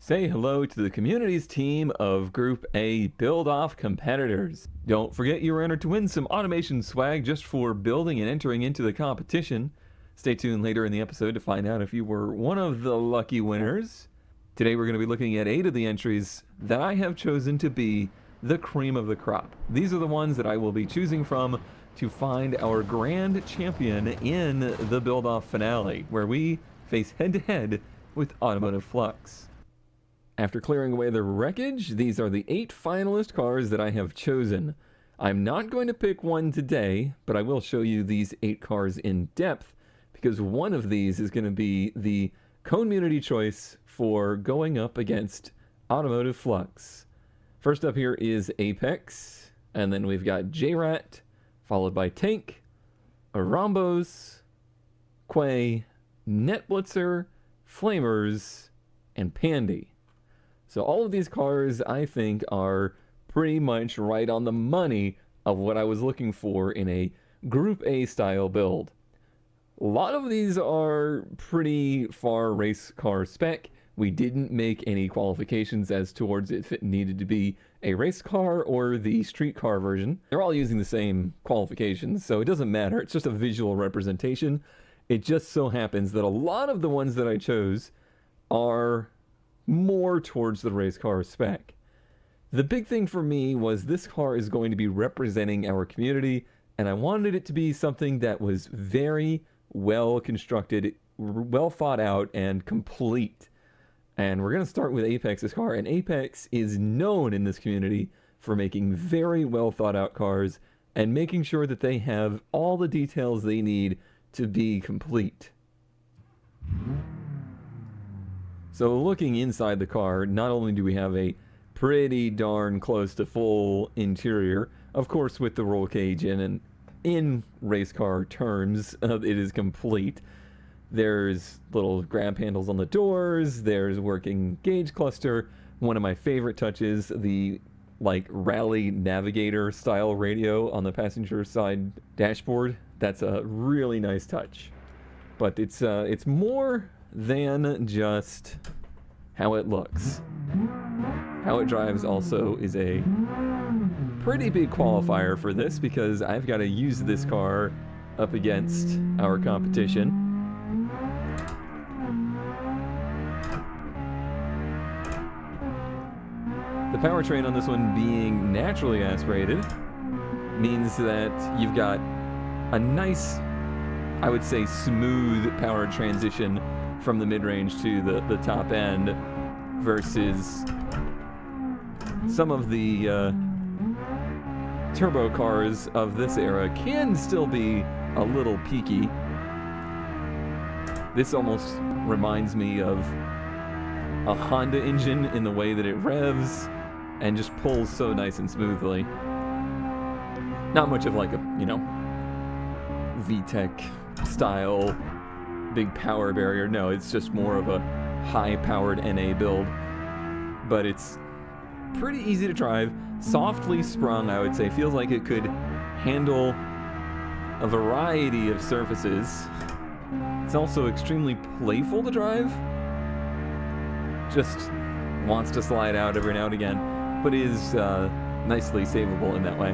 Say hello to the community's team of Group A Buildoff competitors. Don't forget you were entered to win some automation swag just for building and entering into the competition. Stay tuned later in the episode to find out if you were one of the lucky winners. Today we're going to be looking at 8 of the entries that I have chosen to be the cream of the crop. These are the ones that I will be choosing from to find our grand champion in the Buildoff finale, where we face head-to-head with Automotive Flux. After clearing away the wreckage, these are the 8 finalist cars that I have chosen. I'm not going to pick one today, but I will show you these 8 cars in depth, because one of these is going to be the community choice for going up against Automotive Flux. First up here is Apex, and then we've got J-Rat, followed by Tank, Arambos, Quay, NetBlitzer, Flamers, and Pandy. So all of these cars, I think, are pretty much right on the money of what I was looking for in a Group A style build. A lot of these are pretty far race car spec. We didn't make any qualifications as towards if it needed to be a race car or the street car version. They're all using the same qualifications, so it doesn't matter. It's just a visual representation. It just so happens that a lot of the ones that I chose are more towards the race car spec. The big thing for me was this car is going to be representing our community, and I wanted it to be something that was very well constructed, well thought out, and complete. And we're going to start with Apex's car, and Apex is known in this community for making very well thought out cars and making sure that they have all the details they need to be complete. So looking inside the car, not only do we have a pretty darn close to full interior, of course with the roll cage and in race car terms, it is complete. There's little grab handles on the doors, there's working gauge cluster. One of my favorite touches, the rally navigator style radio on the passenger side dashboard. That's a really nice touch. But it's more than just how it looks. How it drives also is a pretty big qualifier for this, because I've got to use this car up against our competition. The powertrain on this one being naturally aspirated means that you've got a nice, I would say, smooth power transition from the mid-range to the top end, versus some of the turbo cars of this era can still be a little peaky. This almost reminds me of a Honda engine in the way that it revs and just pulls so nice and smoothly. Not much of like a, VTEC style big power barrier. No, it's just more of a high-powered NA build. But it's pretty easy to drive, softly sprung, I would say. Feels like it could handle a variety of surfaces. It's also extremely playful to drive. Just wants to slide out every now and again, but is nicely savable in that way.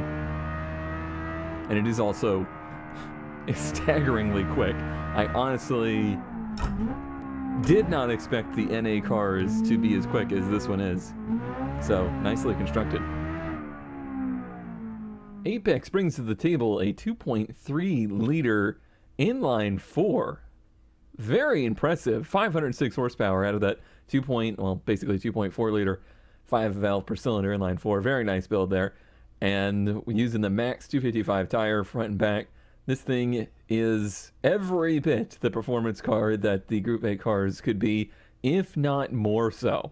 And it is also staggeringly quick. I honestly did not expect the NA cars to be as quick as this one is. So, nicely constructed. Apex brings to the table a 2.3 liter inline 4. Very impressive. 506 horsepower out of that basically 2.4 liter 5-valve per cylinder inline 4. Very nice build there. And using the Max 255 tire front and back, this thing is every bit the performance car that the Group A cars could be, if not more so.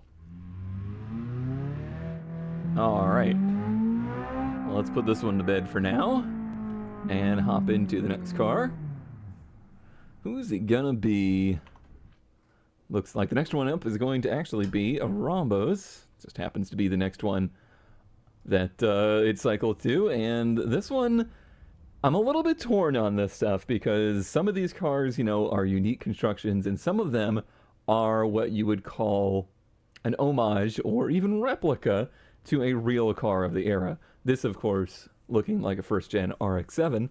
Alright. Well, let's put this one to bed for now and hop into the next car. Who's it gonna be? Looks like the next one up is going to actually be a Rambos. Just happens to be the next one that it cycled to, and this one, I'm a little bit torn on this stuff, because some of these cars, are unique constructions, and some of them are what you would call an homage or even replica to a real car of the era. This, of course, looking like a first-gen RX-7,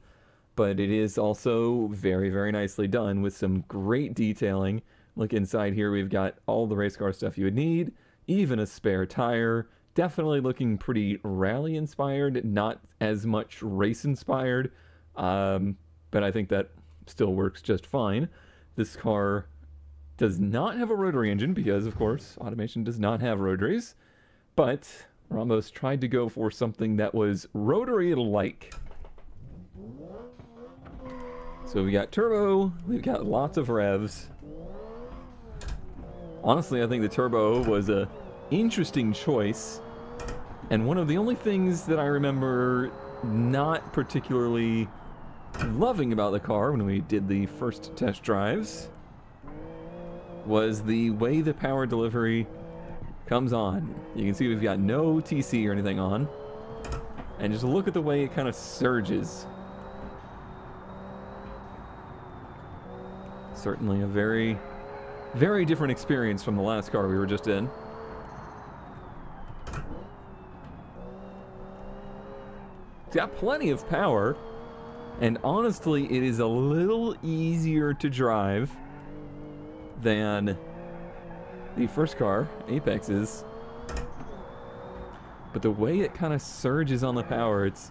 but it is also very, very nicely done with some great detailing. Look inside here, we've got all the race car stuff you would need, even a spare tire. Definitely looking pretty rally-inspired, not as much race-inspired, but I think that still works just fine. This car does not have a rotary engine because, of course, automation does not have rotaries, but Ramos tried to go for something that was rotary-like. So we got turbo, we've got lots of revs. Honestly, I think the turbo was a interesting choice, and one of the only things that I remember not particularly loving about the car when we did the first test drives was the way the power delivery comes on. You can see we've got no TC or anything on, and just look at the way it kind of surges. Certainly a very, very different experience from the last car we were just in. It's got plenty of power, and honestly, it is a little easier to drive than the first car, Apex, is. But the way it kind of surges on the power, it's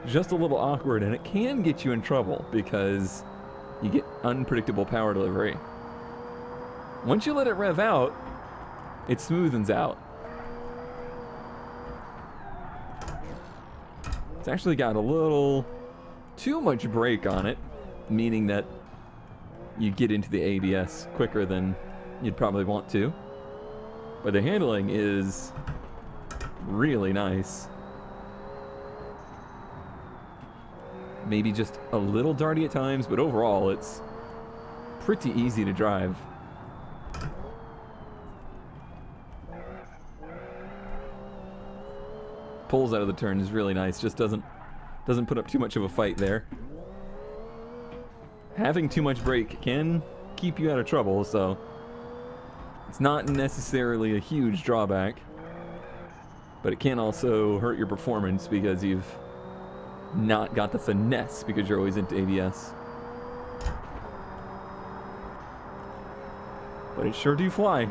just a little awkward, and it can get you in trouble because you get unpredictable power delivery. Once you let it rev out, it smoothens out. It's actually got a little too much brake on it, meaning that you get into the ABS quicker than you'd probably want to. But the handling is really nice. Maybe just a little darty at times, but overall it's pretty easy to drive. Pulls out of the turn is really nice, just doesn't put up too much of a fight there. Having too much brake can keep you out of trouble, so it's not necessarily a huge drawback, but it can also hurt your performance because you've not got the finesse because you're always into ABS. But it sure do fly.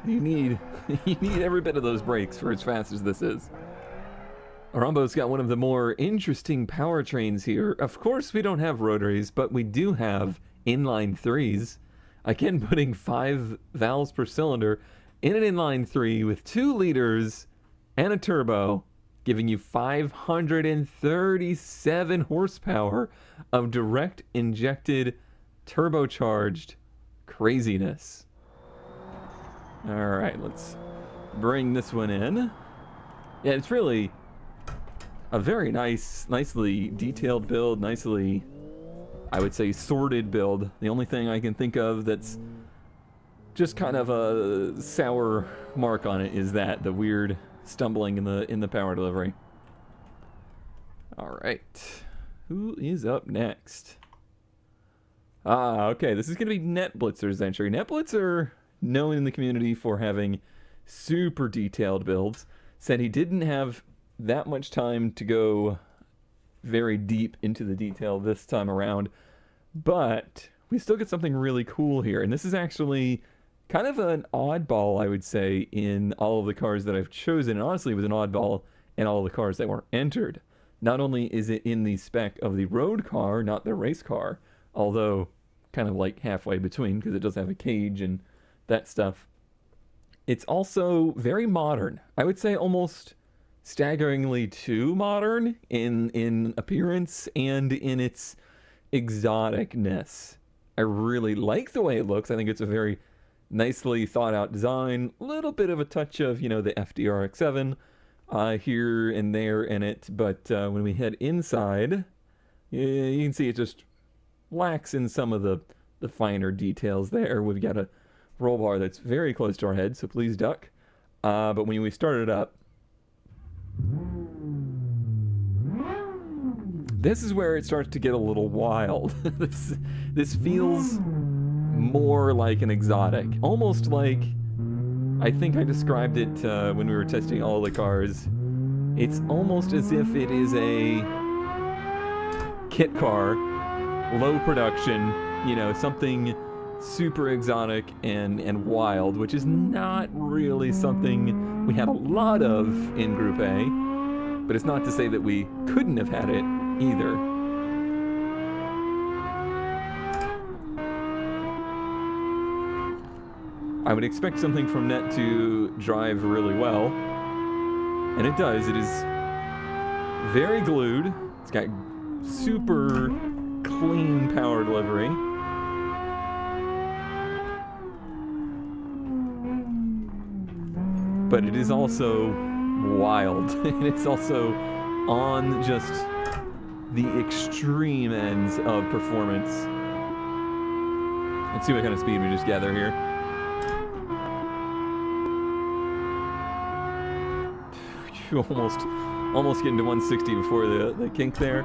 You need every bit of those brakes for as fast as this is. Rambo's got one of the more interesting powertrains here. Of course, we don't have rotaries, but we do have inline threes. Again, putting 5 valves per cylinder in an inline 3 with 2 liters and a turbo, giving you 537 horsepower of direct injected turbocharged craziness. All right, let's bring this one in. Yeah, it's really a very nicely detailed build, nicely, I would say, sorted build. The only thing I can think of that's just kind of a sour mark on it is that the weird stumbling in the power delivery. All right, who is up next? Okay, this is gonna be NetBlitzer's entry. NetBlitzer, known in the community for having super detailed builds, said he didn't have that much time to go very deep into the detail this time around, but we still get something really cool here. And this is actually kind of an oddball, I would say, in all of the cars that I've chosen. And honestly, it was an oddball in all of the cars that were entered. Not only is it in the spec of the road car, not the race car, although kind of like halfway between because it does have a cage and that stuff. It's also very modern. I would say almost staggeringly too modern in appearance and in its exoticness. I really like the way it looks. I think it's a very nicely thought out design. A little bit of a touch of, you know, the FDRX7 here and there in it, but when we head inside, you can see it just lacks in some of the finer details there. We've got a roll bar that's very close to our head, so please duck. But when we start it up, this is where it starts to get a little wild. This feels more like an exotic. Almost like, I think I described it when we were testing all the cars. It's almost as if it is a kit car, low production, you know, something super exotic and wild, which is not really something we had a lot of in Group A, but it's not to say that we couldn't have had it either. I would expect something from Net to drive really well, and it does. It is very glued. It's got super clean power delivery. But it is also wild. It's also on just the extreme ends of performance. Let's see what kind of speed we just gather here. Almost getting to 160 before the kink there.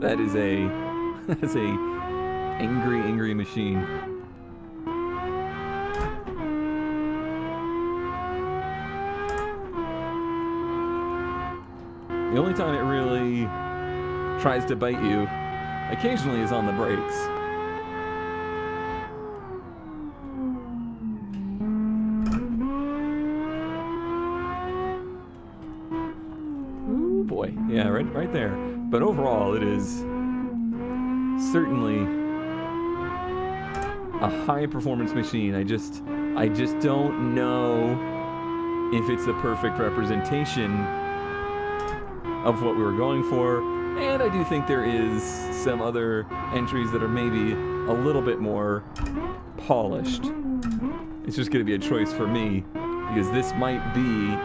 That is a angry machine. The only time it really tries to bite you occasionally is on the brakes. Ooh boy, yeah, right there. But overall, it is certainly a high performance machine. I just don't know if it's the perfect representation of what we were going for, and I do think there is some other entries that are maybe a little bit more polished. It's just going to be a choice for me, because this might be,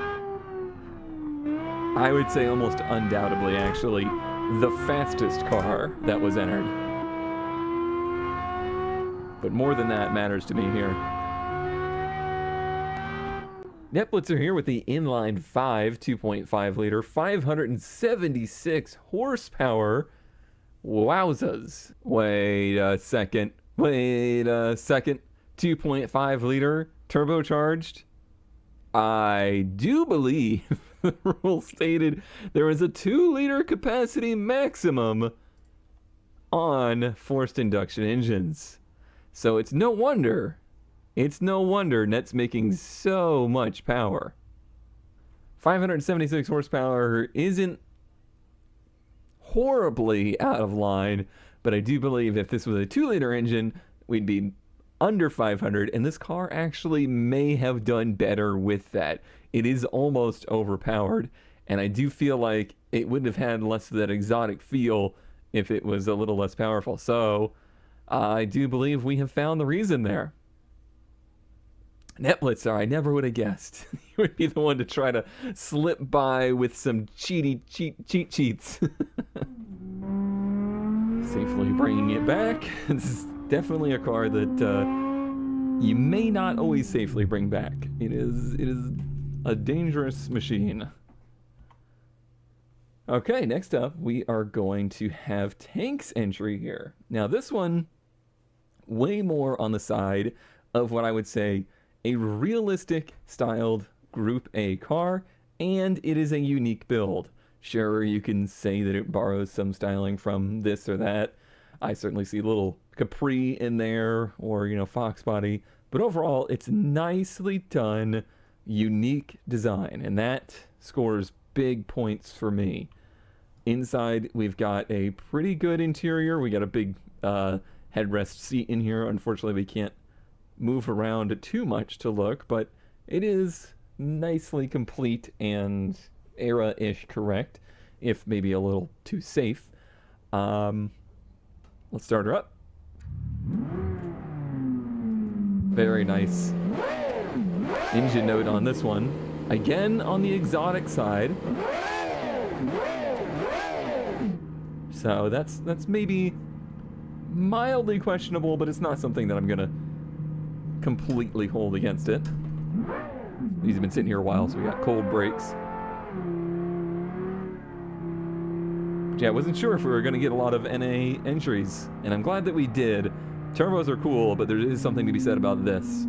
I would say almost undoubtedly actually, the fastest car that was entered. But more than that matters to me here. Netblitzer here with the inline 5 2.5 liter, 576 horsepower. Wowzas. Wait a second. 2.5 liter turbocharged. I do believe the rule stated there was a 2 liter capacity maximum on forced induction engines. So it's no wonder Net's making so much power. 576 horsepower isn't horribly out of line, but I do believe if this was a 2 liter engine, we'd be under 500, and this car actually may have done better with that. It is almost overpowered, and I do feel like it wouldn't have had less of that exotic feel if it was a little less powerful. So I do believe we have found the reason there. Netblitzer, I never would have guessed. You would be the one to try to slip by with some cheat sheets. Safely bringing it back. This is definitely a car that you may not always safely bring back. It is a dangerous machine. Okay, next up, we are going to have Tank's entry here. Now, this one, way more on the side of what I would say a realistic styled Group A car, and it is a unique build. Sure, you can say that it borrows some styling from this or that. I certainly see a little Capri in there, or, you know, Fox body, but overall, it's nicely done, unique design, and that scores big points for me. Inside, we've got a pretty good interior. We got a big headrest seat in here. Unfortunately, we can't move around too much to look, but it is nicely complete and era-ish correct, if maybe a little too safe. Let's start her up. Very nice engine note on this one. Again, on the exotic side. So that's maybe mildly questionable, but it's not something that I'm gonna completely hold against it. These have been sitting here a while, so we got cold brakes. But yeah, I wasn't sure if we were going to get a lot of NA entries, and I'm glad that we did. Turbos are cool, but there is something to be said about this.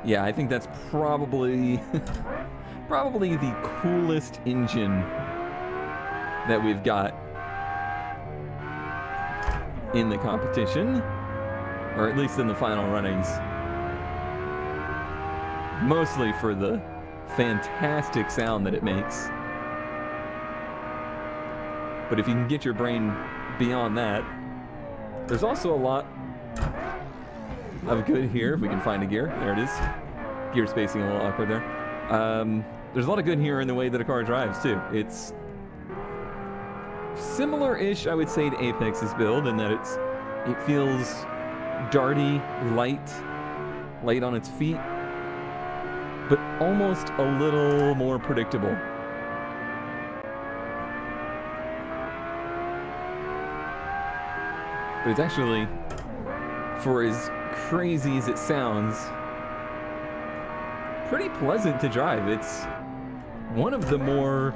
Yeah, I think that's probably probably the coolest engine that we've got in the competition, or at least in the final runnings. Mostly for the fantastic sound that it makes. But if you can get your brain beyond that, there's also a lot of good here, if we can find a gear. There it is. Gear spacing a little awkward there. There's a lot of good here in the way that a car drives, too. It's similar-ish, I would say, to Apex's build in that it feels darty, light on its feet, but almost a little more predictable. But it's actually, for as crazy as it sounds, pretty pleasant to drive. It's one of the more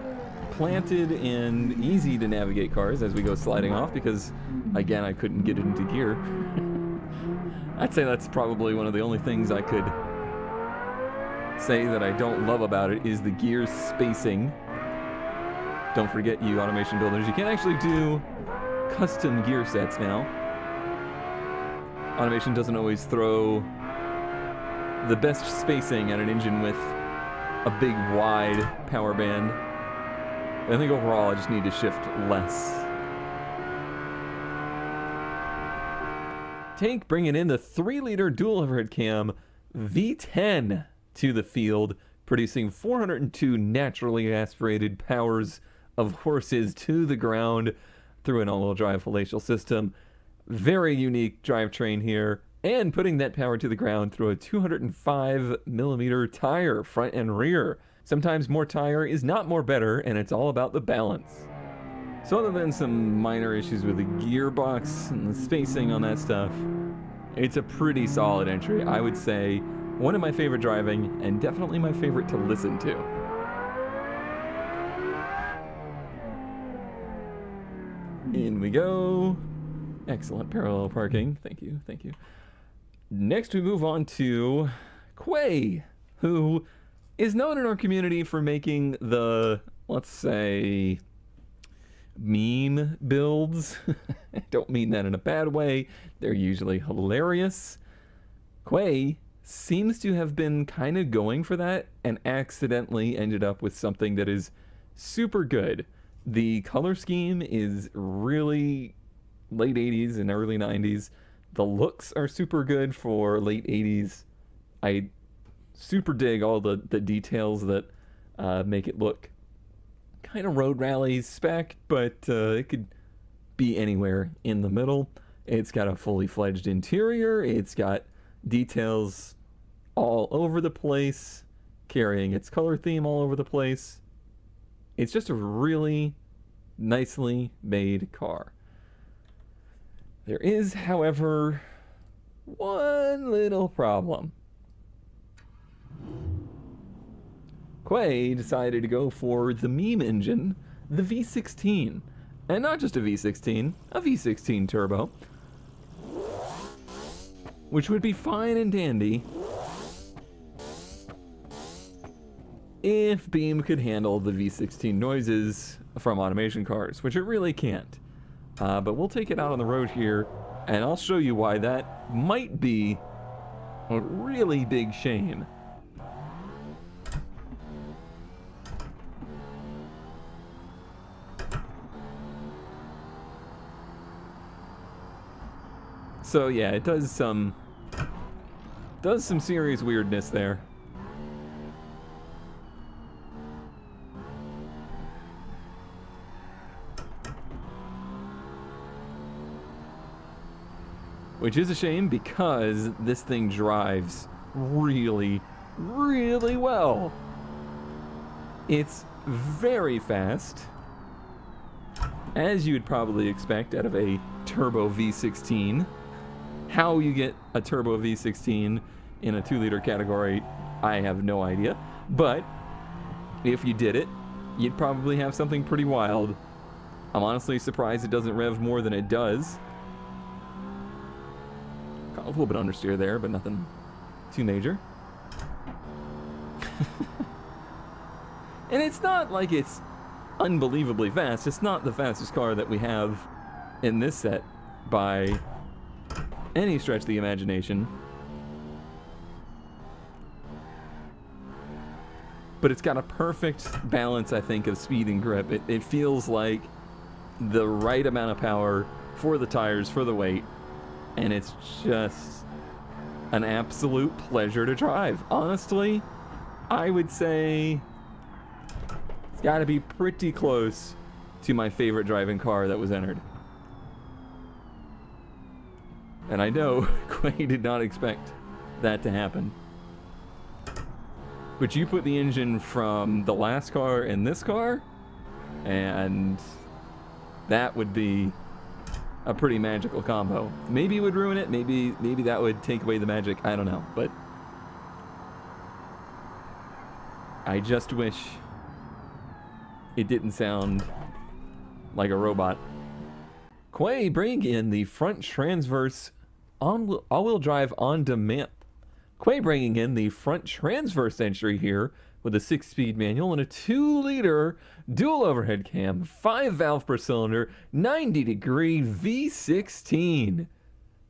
planted and easy to navigate cars as we go sliding off because, again, I couldn't get it into gear. I'd say that's probably one of the only things I could say that I don't love about it is the gear spacing. Don't forget, you automation builders, you can actually do custom gear sets now. Automation doesn't always throw the best spacing at an engine with a big, wide power band. I think overall I just need to shift less. Tank bringing in the 3-liter dual overhead cam V10 to the field, producing 402 naturally aspirated powers of horses to the ground through an all-wheel drive palatial system. Very unique drivetrain here, and putting that power to the ground through a 205mm tire, front and rear. Sometimes more tire is not more better, and it's all about the balance. So other than some minor issues with the gearbox and the spacing on that stuff, it's a pretty solid entry. I would say one of my favorite driving, and definitely my favorite to listen to. In we go. Excellent parallel parking. Thank you, thank you. Next we move on to Quay, who is known in our community for making the, let's say, meme builds. I don't mean that in a bad way. They're usually hilarious. Quay seems to have been kind of going for that and accidentally ended up with something that is super good. The color scheme is really late 80s and early 90s. The looks are super good for late 80s. I super dig all the details that make it look kind of road rally spec, but it could be anywhere in the middle. It's got a fully fledged interior. It's got details all over the place, carrying its color theme all over the place. It's just a really nicely made car. There is, however, one little problem. Quay decided to go for the meme engine, the V16. And not just a V16, a V16 turbo. Which would be fine and dandy if Beam could handle the V16 noises from automation cars, which it really can't. But we'll take it out on the road here, and I'll show you why that might be a really big shame. So yeah, it does some serious weirdness there. Which is a shame because this thing drives really, really well. It's very fast, as you'd probably expect out of a turbo V16. How you get a turbo V16 in a 2-liter category, I have no idea. But if you did it, you'd probably have something pretty wild. I'm honestly surprised it doesn't rev more than it does. Got a little bit understeer there, but nothing too major. And it's not like it's unbelievably fast. It's not the fastest car that we have in this set by any stretch of the imagination. But it's got a perfect balance, I think, of speed and grip. It feels like the right amount of power for the tires, for the weight, and it's just an absolute pleasure to drive. Honestly, I would say it's got to be pretty close to my favorite driving car that was entered. And I know Quay did not expect that to happen. But you put the engine from the last car in this car, and that would be a pretty magical combo. Maybe it would ruin it, maybe that would take away the magic, I don't know, but I just wish it didn't sound like a robot. Quay bringing in the front transverse all-wheel drive on demand. Quay bringing in the front transverse entry here with a 6-speed manual and a 2-liter dual overhead cam, 5-valve per cylinder, 90-degree V16,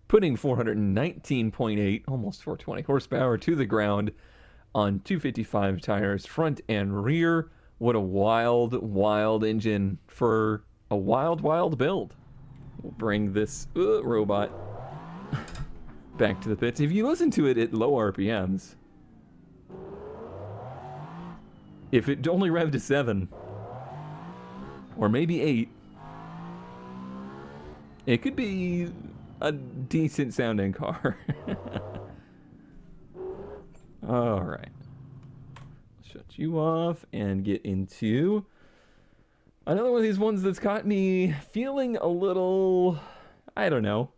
putting 419.8, almost 420 horsepower to the ground on 255 tires, front and rear. What a wild, wild engine for a wild, wild build. We'll bring this robot back to the pits. If you listen to it at low RPMs, if it only revved to 7, or maybe 8, it could be a decent sounding car. Alright. Shut you off and get into another one of these ones that's got me feeling a little, I don't know,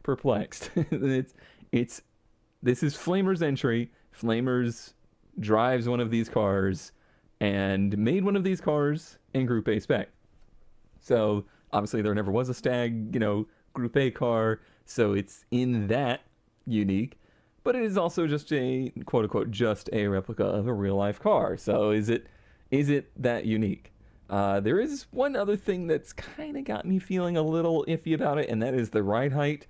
perplexed. This is Flamer's entry. Flamers drives one of these cars and made one of these cars in Group A spec. So obviously there never was a Stag, Group A car, so it's in that unique. But it is also just a quote unquote just a replica of a real life car. So is it that unique? There is one other thing that's kind of got me feeling a little iffy about it, and that is the ride height.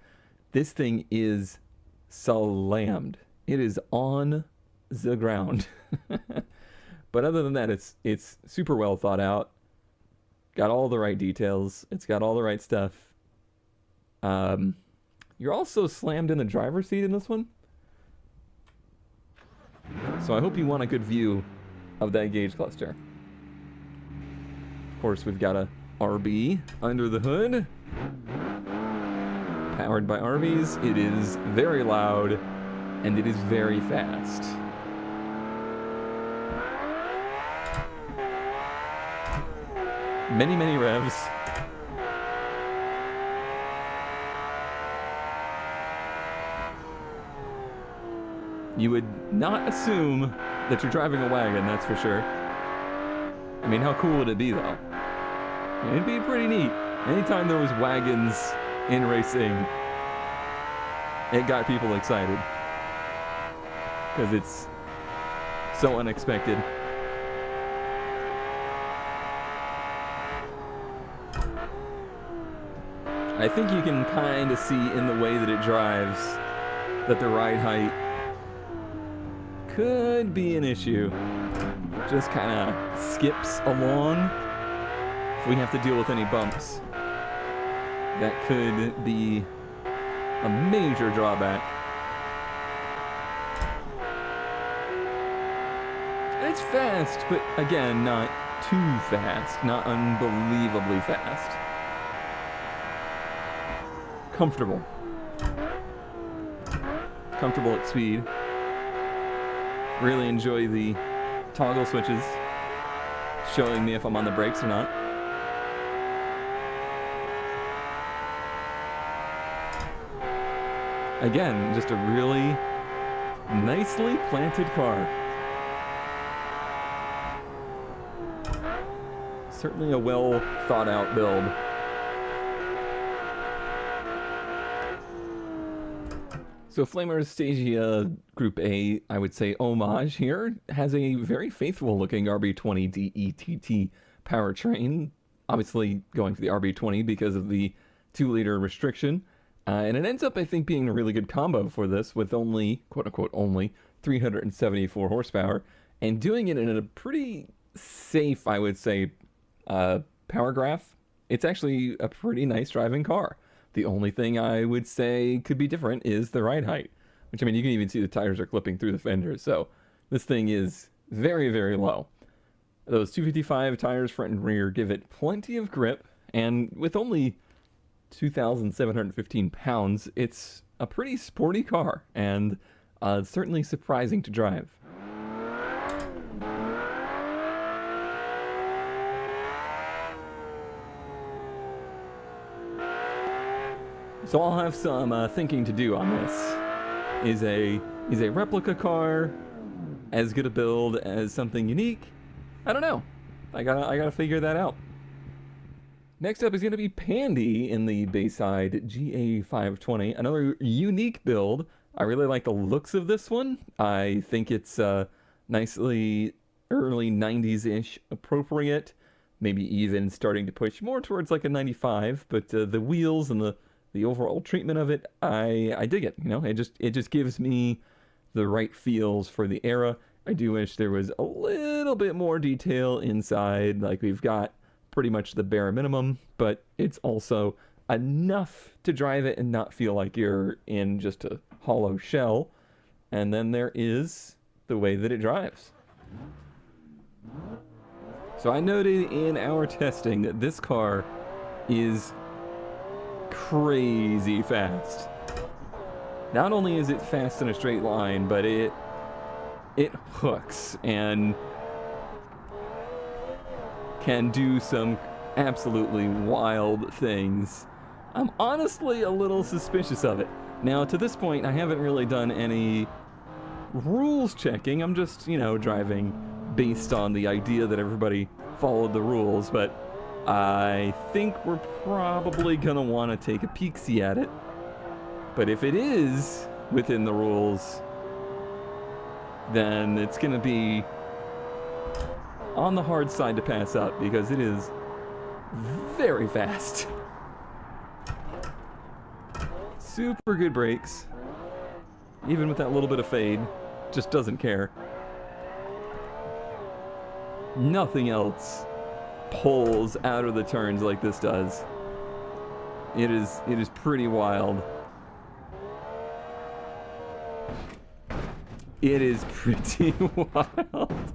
This thing is slammed. It is on the ground. But other than that, it's super well thought out. Got all the right details. It's got all the right stuff. You're also slammed in the driver's seat in this one. So I hope you want a good view of that gauge cluster. Of course, we've got a RB under the hood. Powered by RBs. It is very loud, and it is very fast. Many, many revs. You would not assume that you're driving a wagon, that's for sure. I mean, how cool would it be, though? It'd be pretty neat. Anytime there was wagons in racing, it got people excited. Because it's so unexpected. I think you can kind of see in the way that it drives that the ride height could be an issue. Just kind of skips along. If we have to deal with any bumps, that could be a major drawback. It's fast, but again, not too fast, not unbelievably fast. Comfortable. Comfortable at speed. Really enjoy the toggle switches showing me if I'm on the brakes or not. Again, just a really nicely planted car. Certainly a well thought out build. So Flamer's Stagia Group A, I would say homage here, has a very faithful looking RB20 DETT powertrain. Obviously going for the RB20 because of the 2-liter restriction. And it ends up, I think, being a really good combo for this with only, quote-unquote, only 374 horsepower. And doing it in a pretty safe, I would say, power graph. It's actually a pretty nice driving car. The only thing I would say could be different is the ride height, which, I mean, you can even see the tires are clipping through the fenders. So this thing is very, very low. Those 255 tires front and rear give it plenty of grip, and with only 2,715 pounds, it's a pretty sporty car, and certainly surprising to drive. So I'll have some thinking to do on this. Is a replica car as good a build as something unique? I don't know. I gotta figure that out. Next up is gonna be Pandy in the Bayside GA520, another unique build. I really like the looks of this one. I think it's nicely early 90s-ish appropriate, maybe even starting to push more towards like a 95, but the wheels and the overall treatment of it, I dig it. You know, it just gives me the right feels for the era. I do wish there was a little bit more detail inside. Like, we've got pretty much the bare minimum, but it's also enough to drive it and not feel like you're in just a hollow shell. And then there is the way that it drives. So I noted in our testing that this car is crazy fast. Not only is it fast in a straight line, but it hooks and can do some absolutely wild things. I'm honestly a little suspicious of it. Now, to this point, I haven't really done any rules checking. I'm just, you know, driving based on the idea that everybody followed the rules, but I think we're probably gonna want to take a peek-see at it. But if it is within the rules, then it's gonna be on the hard side to pass up, because it is very fast. Super good brakes. Even with that little bit of fade, just doesn't care. Nothing else pulls out of the turns like this does. It is pretty wild. It is pretty wild.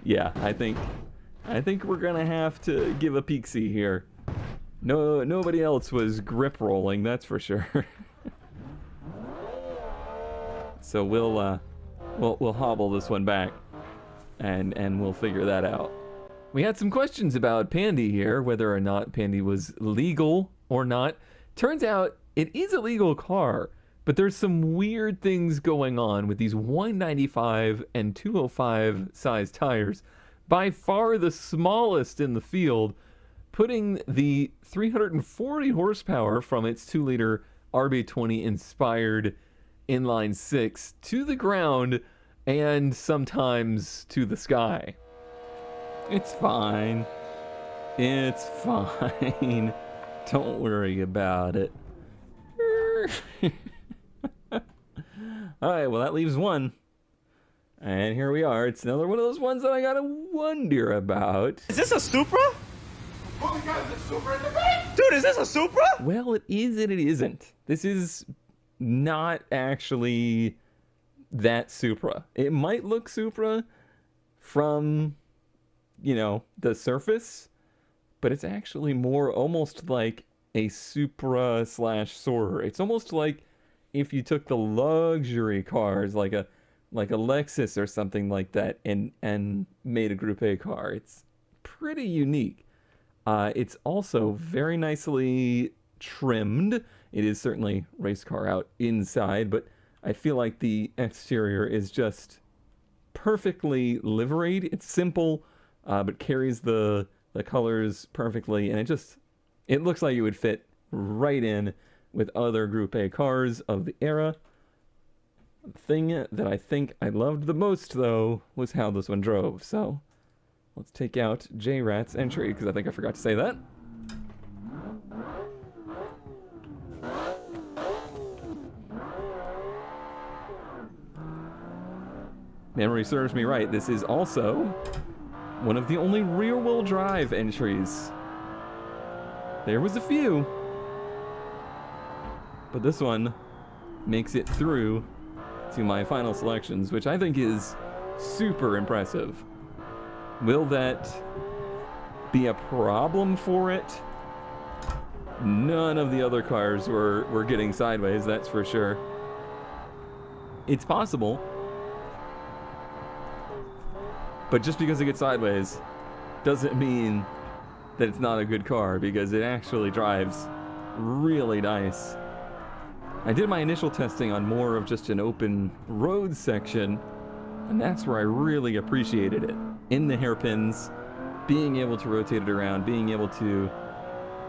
Yeah, I think we're gonna have to give a peek-see here. Nobody else was grip rolling, that's for sure. So we'll hobble this one back, and we'll figure that out. We had some questions about Pandy here, whether or not Pandy was legal or not. Turns out it is a legal car, but there's some weird things going on with these 195 and 205 size tires. By far the smallest in the field, putting the 340 horsepower from its 2-liter RB20 inspired inline 6 to the ground and sometimes to the sky. It's fine. It's fine. Don't worry about it. Alright, well, that leaves one. And here we are. It's another one of those ones that I gotta wonder about. Is this a Supra? Oh my god, is a Supra in the back? Dude, is this a Supra? Well, it is and it isn't. This is not actually that Supra. It might look Supra from, you know, the surface, but it's actually more almost like a Supra slash Soarer. It's almost like if you took the luxury cars, like a Lexus or something like that, and made a Group A car. It's pretty unique. It's also very nicely trimmed. It is certainly race car out inside, but I feel like the exterior is just perfectly liveried. It's simple, but carries the the colors perfectly, and it looks like it would fit right in with other Group A cars of the era. The thing that I think I loved the most, though, was how this one drove. So let's take out J-Rat's entry, because I think I forgot to say that. Memory serves me right, this is also one of the only rear-wheel drive entries. There was a few, but this one makes it through to my final selections, which I think is super impressive. Will that be a problem for it? None of the other cars were getting sideways, that's for sure. It's possible, but just because it gets sideways doesn't mean that it's not a good car, because it actually drives really nice. I did my initial testing on more of just an open road section, and that's where I really appreciated it. In the hairpins, being able to rotate it around, being able to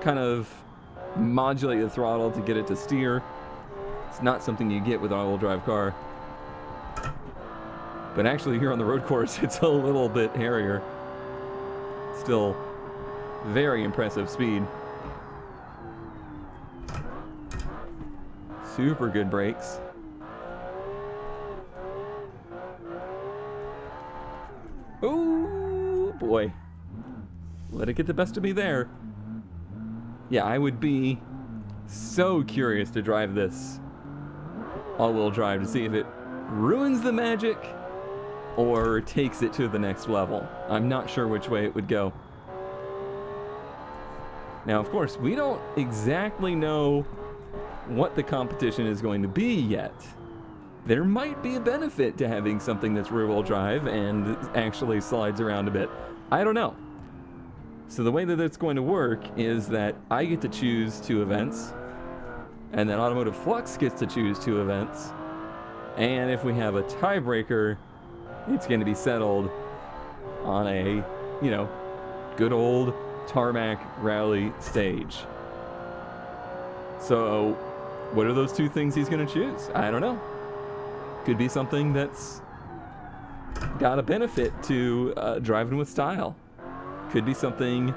kind of modulate the throttle to get it to steer. It's not something you get with an all-wheel drive car. But actually here on the road course, it's a little bit hairier. Still very impressive speed. Super good brakes. Oh boy. Let it get the best of me there. Yeah, I would be so curious to drive this all-wheel drive to see if it ruins the magic or takes it to the next level. I'm not sure which way it would go. Now, of course, we don't exactly know what the competition is going to be yet. There might be a benefit to having something that's rear-wheel drive and actually slides around a bit. I don't know. So the way that it's going to work is that I get to choose 2 events, and then Automotive Flux gets to choose 2 events, and if we have a tiebreaker, it's going to be settled on a, good old tarmac rally stage. So what are those 2 things he's going to choose? I don't know. Could be something that's got a benefit to driving with style. Could be something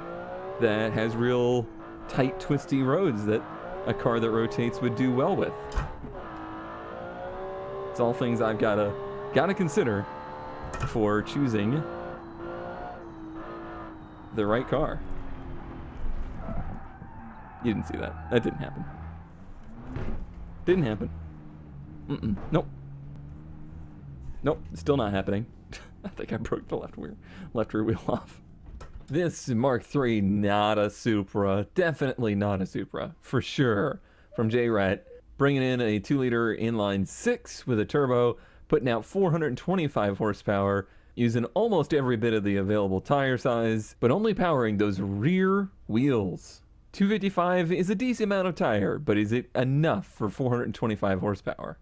that has real tight, twisty roads that a car that rotates would do well with. It's all things I've gotta consider for choosing the right car. You didn't see that. That didn't happen. Didn't happen. Nope. Nope, still not happening. I think I broke the left rear wheel off. This Mark III, not a Supra. Definitely not a Supra, for sure. From J-Rat, bringing in a 2-liter inline 6 with a turbo, putting out 425 horsepower, using almost every bit of the available tire size, but only powering those rear wheels. 255 is a decent amount of tire, but is it enough for 425 horsepower?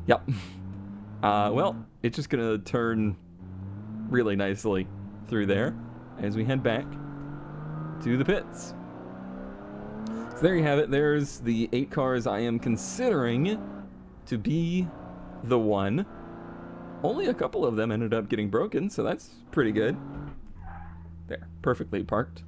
Yep. Well, it's just gonna turn really nicely through there as we head back to the pits. So there you have it. There's the 8 cars I am considering to be the one. Only a couple of them ended up getting broken, so that's pretty good. There, perfectly parked.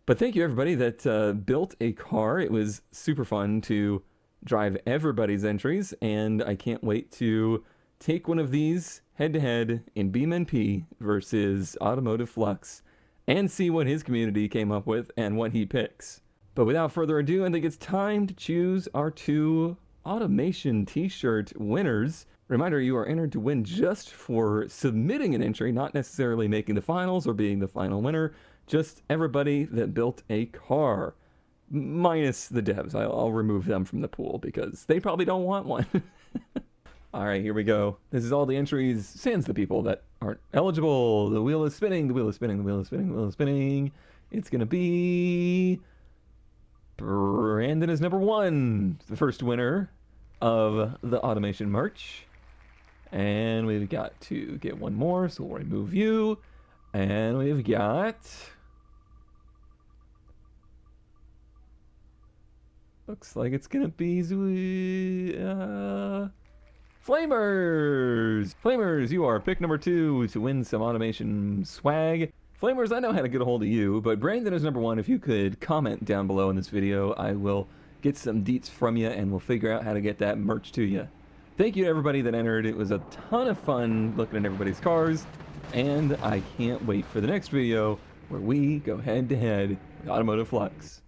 But thank you everybody that built a car. It was super fun to drive everybody's entries, and I can't wait to take one of these head-to-head in BeamNP versus Automotive Flux and see what his community came up with and what he picks. But without further ado, I think it's time to choose our 2 automation t-shirt winners. Reminder, you are entered to win just for submitting an entry, not necessarily making the finals or being the final winner. Just everybody that built a car, minus the devs. I'll remove them from the pool because they probably don't want one. All right, here we go. This is all the entries, sans the people that aren't eligible. The wheel is spinning, the wheel is spinning, the wheel is spinning, the wheel is spinning. It's gonna be Brandon is number 1, the first winner of the automation merch. And we've got to get one more, so we'll remove you. And we've got... Looks like it's gonna be Flamers! Flamers, you are pick number 2 to win some automation swag. Flamers, I know how to get a hold of you, but Brandon is number 1. If you could comment down below in this video, I will get some deets from you and we'll figure out how to get that merch to you. Thank you to everybody that entered. It was a ton of fun looking at everybody's cars, and I can't wait for the next video where we go head to head with Automotive Flux.